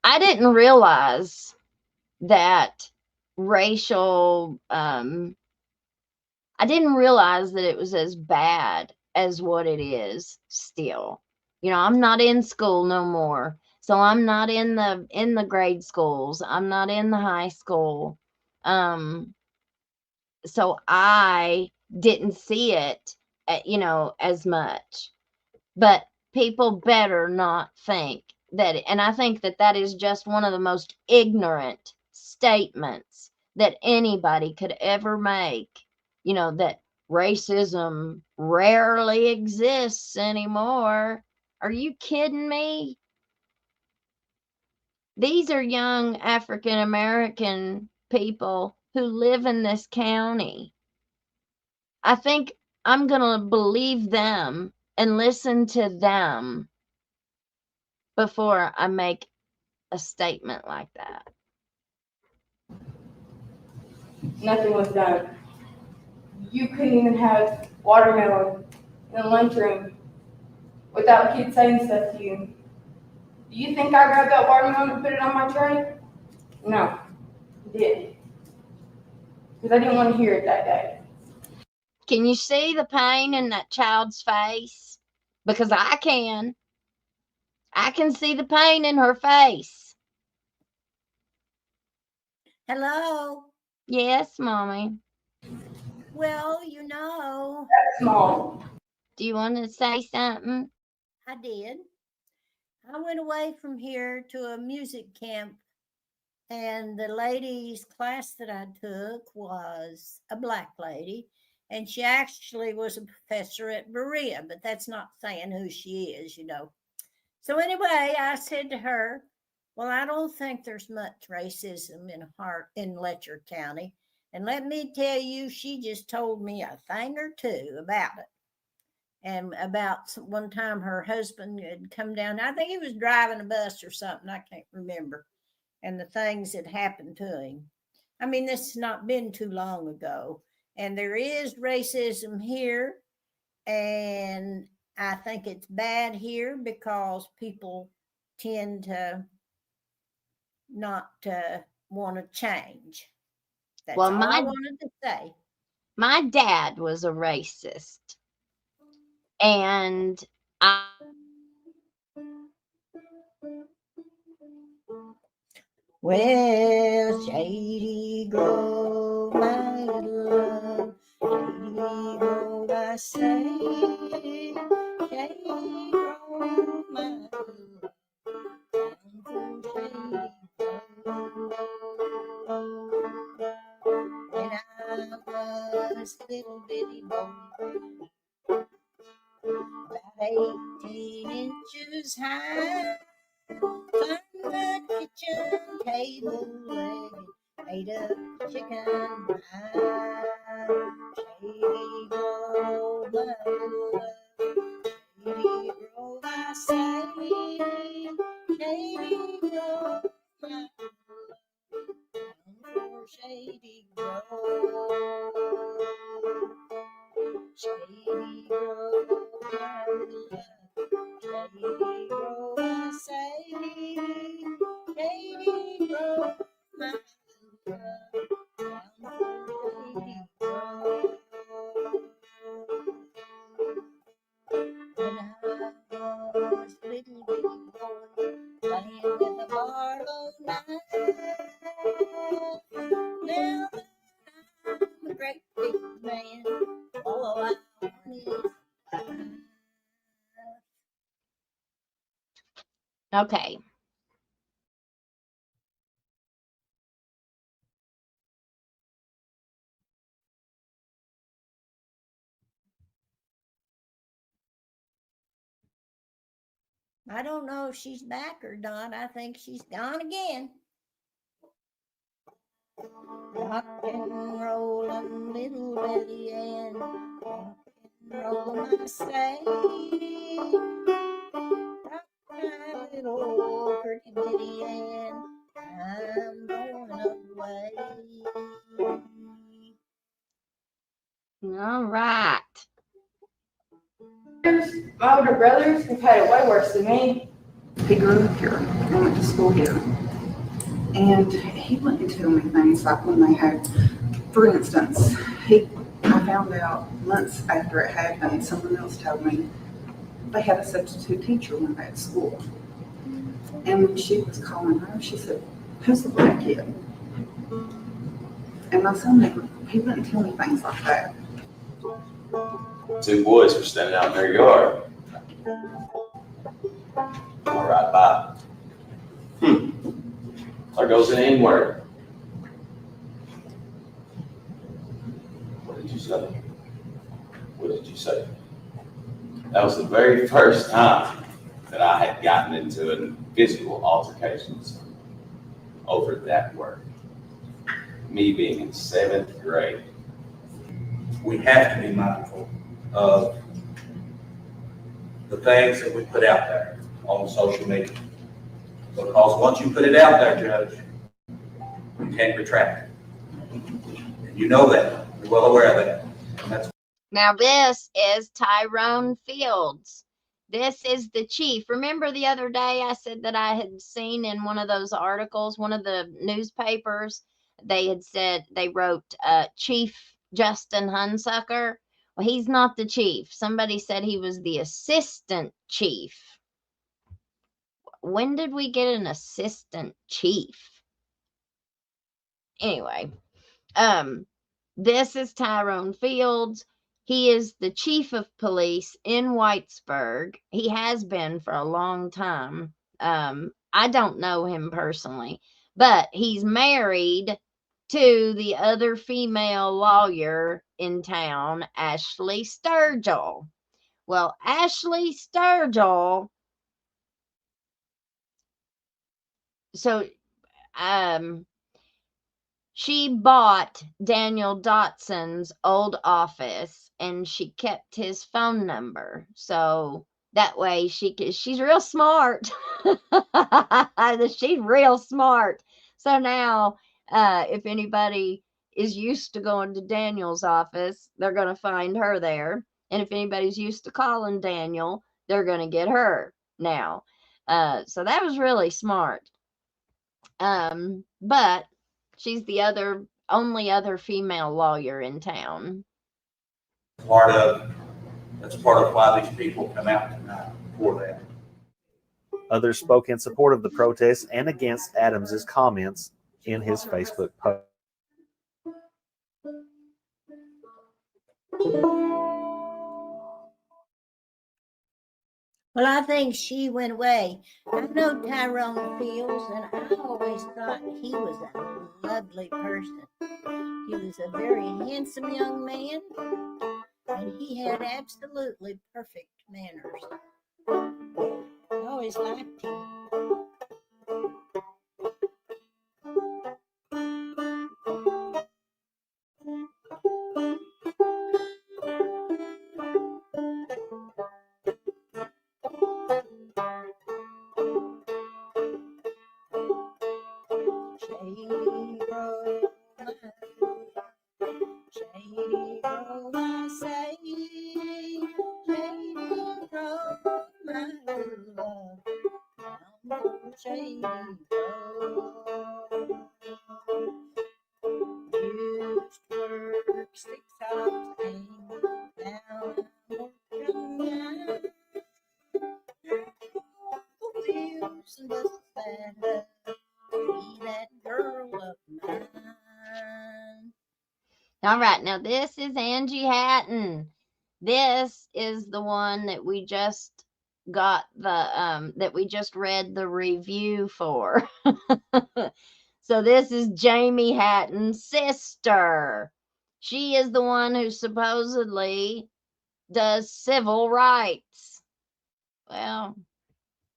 I didn't realize that racial, I didn't realize that it was as bad as what it is still. You know, I'm not in school no more. So I'm not in the grade schools. I'm not in the high school. Um, so I didn't see it, as much. But people better not think that, and I think that that is just one of the most ignorant statements that anybody could ever make, that racism rarely exists anymore. Are you kidding me? These are young African American people who live in this county. I think I'm going to believe them and listen to them before I make a statement like that. Nothing was done. You couldn't even have watermelon in the lunchroom without kids saying stuff to you. Do you think I grabbed that watermelon and put it on my tray? No, I didn't. Because I didn't want to hear it that day. Can you see the pain in that child's face? Because I can. I can see the pain in her face. Hello. Yes, Mommy. Well, That's small. Do you want to say something? I did. I went away from here to a music camp, and the lady's class that I took was a Black lady, and she actually was a professor at Berea, but that's not saying who she is, So anyway, I said to her, well, I don't think there's much racism in Letcher County. And let me tell you, she just told me a thing or two about it. And about one time her husband had come down. I think he was driving a bus or something. I can't remember. And the things that happened to him. I mean, this has not been too long ago. And there is racism here. And I think it's bad here because people tend to not want to change. That's all I wanted to say. My dad was a racist. And well, Shady Grove, my love, Shady Grove, I say, Shady Grove, my love, down for Shady Grove. When I was a little bitty boy, about 18 inches high, climbed the kitchen table and ate a chicken pie. Shady Grove, my love, Shady Grove, I say, Shady Grove, my love, down for Shady Grove. Shady Grove, my love, Shady Grove, I say, Shady Grove, my love, down for Shady Grove. When I was a little bitty boy, playing with a Barlow knife, now that I'm a great big man, all I want is life. okay. I don't know if she's back or not. I think she's gone again. Rock and rollin', little Betty Ann, rock and roll, I say. Rock my little pretty Betty Ann, I'm going away. All right. My older brothers have had it way worse than me. He grew up here. I went to school here. And he wouldn't tell me things like when they had, for instance, I found out months after it happened, someone else told me they had a substitute teacher one day at school. And when she was calling her, she said, "Who's the black kid?" And my son he wouldn't tell me things like that. Two boys were standing out in their yard. All right, bye. There goes an N-word. What did you say? What did you say? That was the very first time that I had gotten into a physical altercations over that word. Me being in 7th grade. We have to be mindful of the things that we put out there on social media. Because once you put it out there, Judge, you can't retract it. And you know that. You're well aware of that. And that's Now this is Tyrone Fields. This is the chief. Remember the other day I said that I had seen in one of those articles, one of the newspapers, they had said, they wrote Chief Justin Hunsucker. Well, he's not the chief. Somebody said he was the assistant chief. When did we get an assistant chief? Anyway, this is Tyrone Fields. He is the chief of police in Whitesburg. He has been for a long time. I don't know him personally, but he's married to the other female lawyer in town, Ashley Sturgill. Well, Ashley Sturgill, so she bought Daniel Dotson's old office and she kept his phone number. So that way she's real smart. She's real smart. So now, if anybody is used to going to Daniel's office, they're going to find her there. And if anybody's used to calling Daniel, they're going to get her now. So that was really smart. But she's the only other female lawyer in town. that's part of why these people come out tonight for that. Others spoke in support of the protests and against Adams's comments in his Facebook post. Well, I think she went away. I know Tyrone Fields, and I always thought he was a lovely person. He was a very handsome young man, and he had absolutely perfect manners. I always liked him. All right, now this is Angie Hatton. This is the one that we just got that we just read the review for. So this is Jamie Hatton's sister. She is the one who supposedly does civil rights. Well,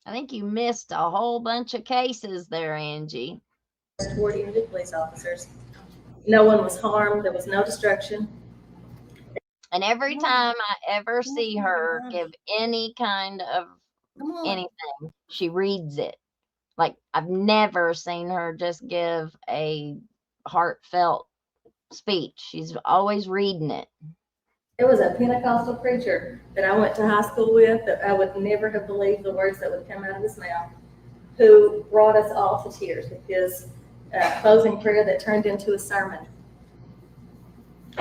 I think you missed a whole bunch of cases there, Angie. Toward unit police officers. No one was harmed. There was no destruction. And every time I ever see her give any kind of anything, she reads it. Like, I've never seen her just give a heartfelt speech. She's always reading it. There was a Pentecostal preacher that I went to high school with that I would never have believed the words that would come out of his mouth. who brought us all to tears with his closing prayer that turned into a sermon.